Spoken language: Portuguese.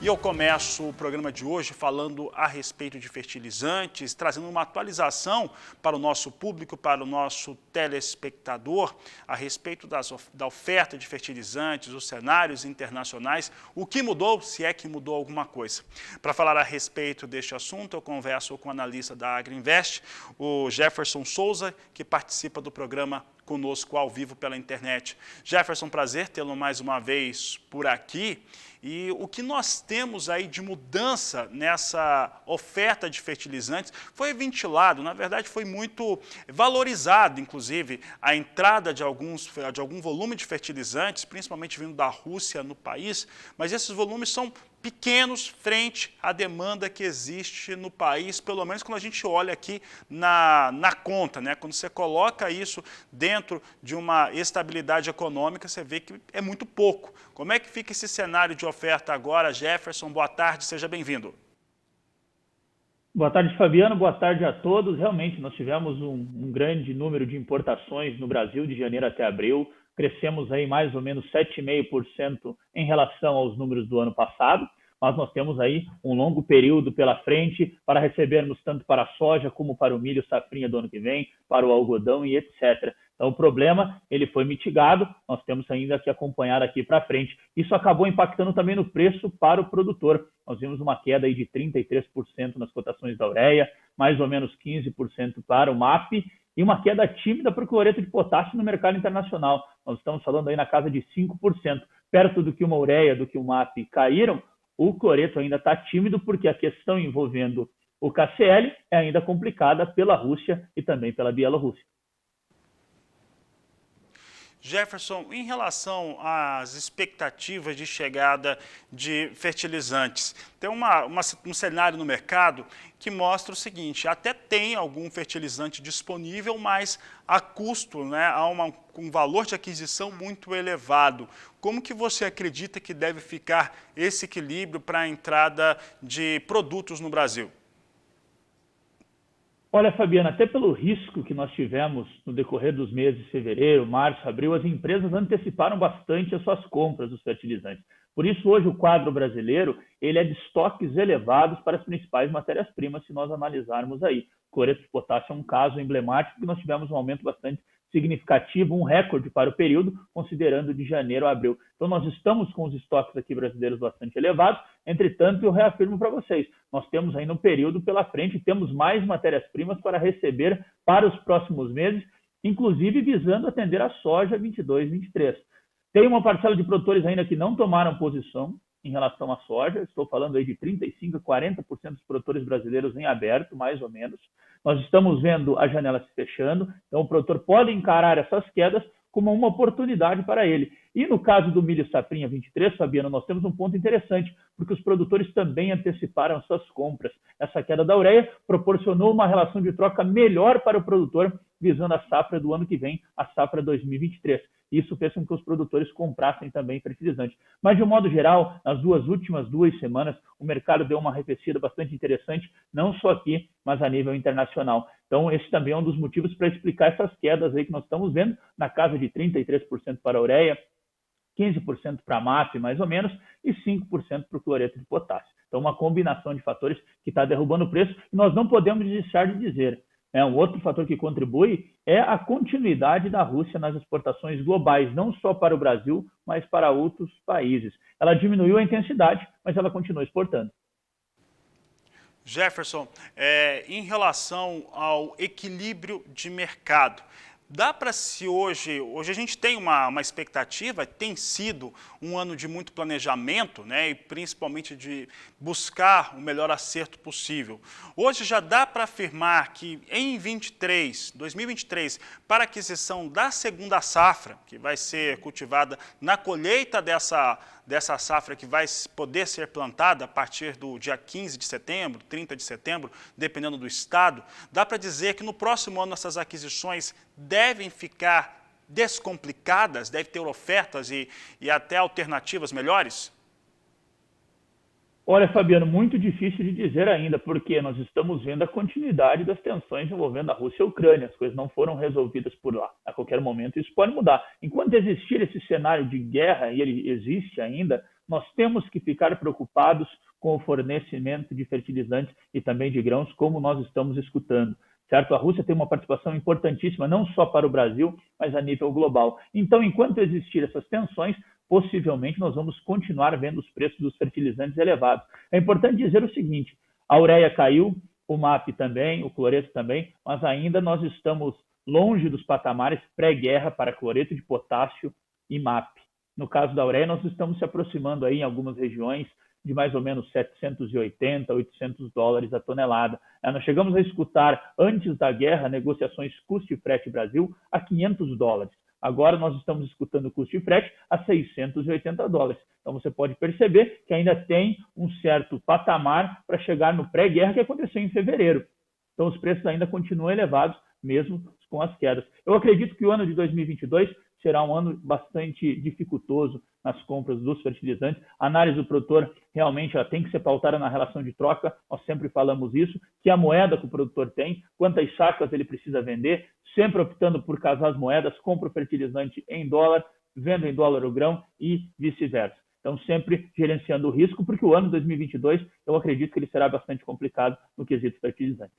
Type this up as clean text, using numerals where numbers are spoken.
E eu começo o programa de hoje falando a respeito de fertilizantes, trazendo uma atualização para o nosso público, para o nosso telespectador, a respeito da oferta de fertilizantes, os cenários internacionais, o que mudou, se é que mudou alguma coisa. Para falar a respeito deste assunto, eu converso com o analista da Agriinvest, o Jefferson Souza, que participa do programa conosco ao vivo pela internet. Jefferson, prazer tê-lo mais uma vez por aqui. E o que nós temos aí de mudança nessa oferta de fertilizantes foi ventilado, na verdade foi muito valorizado, inclusive, a entrada de algum volume de fertilizantes, principalmente vindo da Rússia no país, mas esses volumes são pequenos frente à demanda que existe no país, pelo menos quando a gente olha aqui na conta, né? Quando você coloca isso dentro de uma estabilidade econômica, você vê que é muito pouco. Como é que fica esse cenário de oferta agora? Jefferson, boa tarde, seja bem-vindo. Boa tarde, Fabiano. Boa tarde a todos. Realmente, nós tivemos um grande número de importações no Brasil de janeiro até abril. Crescemos aí mais ou menos 7,5% em relação aos números do ano passado, mas nós temos aí um longo período pela frente para recebermos tanto para a soja como para o milho safrinha do ano que vem, para o algodão e etc. Então o problema ele foi mitigado, nós temos ainda que acompanhar aqui para frente. Isso acabou impactando também no preço para o produtor. Nós vimos uma queda aí de 33% nas cotações da ureia, mais ou menos 15% para o MAP, e uma queda tímida para o cloreto de potássio no mercado internacional. Nós estamos falando aí na casa de 5%. Perto do que uma ureia, do que o MAP caíram, o cloreto ainda está tímido porque a questão envolvendo o KCl é ainda complicada pela Rússia e também pela Bielorrússia. Jefferson, em relação às expectativas de chegada de fertilizantes, tem um cenário no mercado que mostra o seguinte: até tem algum fertilizante disponível, mas a custo, né, há um valor de aquisição muito elevado. Como que você acredita que deve ficar esse equilíbrio para a entrada de produtos no Brasil? Olha, Fabiana, até pelo risco que nós tivemos no decorrer dos meses de fevereiro, março, abril, as empresas anteciparam bastante as suas compras dos fertilizantes. Por isso, hoje, o quadro brasileiro ele é de estoques elevados para as principais matérias-primas, se nós analisarmos aí. O cloreto de potássio é um caso emblemático, que nós tivemos um aumento bastante significativo, um recorde para o período, considerando de janeiro a abril. Então, nós estamos com os estoques aqui brasileiros bastante elevados. Entretanto, eu reafirmo para vocês, nós temos ainda um período pela frente, temos mais matérias-primas para receber para os próximos meses, inclusive visando atender a soja 22, 23. Tem uma parcela de produtores ainda que não tomaram posição em relação à soja, estou falando aí de 35% a 40% dos produtores brasileiros em aberto, mais ou menos. Nós estamos vendo a janela se fechando, então o produtor pode encarar essas quedas como uma oportunidade para ele. E no caso do milho safrinha 23, Fabiano, nós temos um ponto interessante, porque os produtores também anteciparam suas compras. Essa queda da ureia proporcionou uma relação de troca melhor para o produtor, visando a safra do ano que vem, a safra 2023. Isso fez com que os produtores comprassem também fertilizante. Mas, de um modo geral, nas últimas 2 semanas, o mercado deu uma arrefecida bastante interessante, não só aqui, mas a nível internacional. Então, esse também é um dos motivos para explicar essas quedas aí que nós estamos vendo, na casa de 33% para a ureia, 15% para a MAP, mais ou menos, e 5% para o cloreto de potássio. Então, uma combinação de fatores que está derrubando o preço, e nós não podemos deixar de dizer. Um outro fator que contribui é a continuidade da Rússia nas exportações globais, não só para o Brasil, mas para outros países. Ela diminuiu a intensidade, mas ela continua exportando. Jefferson, em relação ao equilíbrio de mercado, dá para se hoje a gente tem uma expectativa, tem sido um ano de muito planejamento, né, e principalmente de buscar o melhor acerto possível. Hoje já dá para afirmar que em 2023, para a aquisição da segunda safra, que vai ser cultivada na colheita dessa safra que vai poder ser plantada a partir do dia 15 de setembro, 30 de setembro, dependendo do estado, dá para dizer que no próximo ano essas aquisições devem ficar descomplicadas, deve ter ofertas e até alternativas melhores? Olha, Fabiano, muito difícil de dizer ainda, porque nós estamos vendo a continuidade das tensões envolvendo a Rússia e a Ucrânia. As coisas não foram resolvidas por lá. A qualquer momento isso pode mudar. Enquanto existir esse cenário de guerra, e ele existe ainda, nós temos que ficar preocupados com o fornecimento de fertilizantes e também de grãos, como nós estamos escutando. Certo? A Rússia tem uma participação importantíssima, não só para o Brasil, mas a nível global. Então, enquanto existir essas tensões, possivelmente nós vamos continuar vendo os preços dos fertilizantes elevados. É importante dizer o seguinte: a ureia caiu, o MAP também, o cloreto também, mas ainda nós estamos longe dos patamares pré-guerra para cloreto de potássio e MAP. No caso da ureia, nós estamos se aproximando aí em algumas regiões de mais ou menos 780, 800 dólares a tonelada. Nós chegamos a escutar, antes da guerra, negociações custo e frete Brasil a 500 dólares. Agora nós estamos escutando o custo de frete a 680 dólares. Então você pode perceber que ainda tem um certo patamar para chegar no pré-guerra que aconteceu em fevereiro. Então os preços ainda continuam elevados, mesmo com as quedas. Eu acredito que o ano de 2022 será um ano bastante dificultoso nas compras dos fertilizantes. A análise do produtor realmente ela tem que ser pautada na relação de troca, nós sempre falamos isso, que a moeda que o produtor tem, quantas sacas ele precisa vender, sempre optando por casar as moedas, compra o fertilizante em dólar, vendo em dólar o grão e vice-versa. Então, sempre gerenciando o risco, porque o ano 2022, eu acredito que ele será bastante complicado no quesito fertilizante.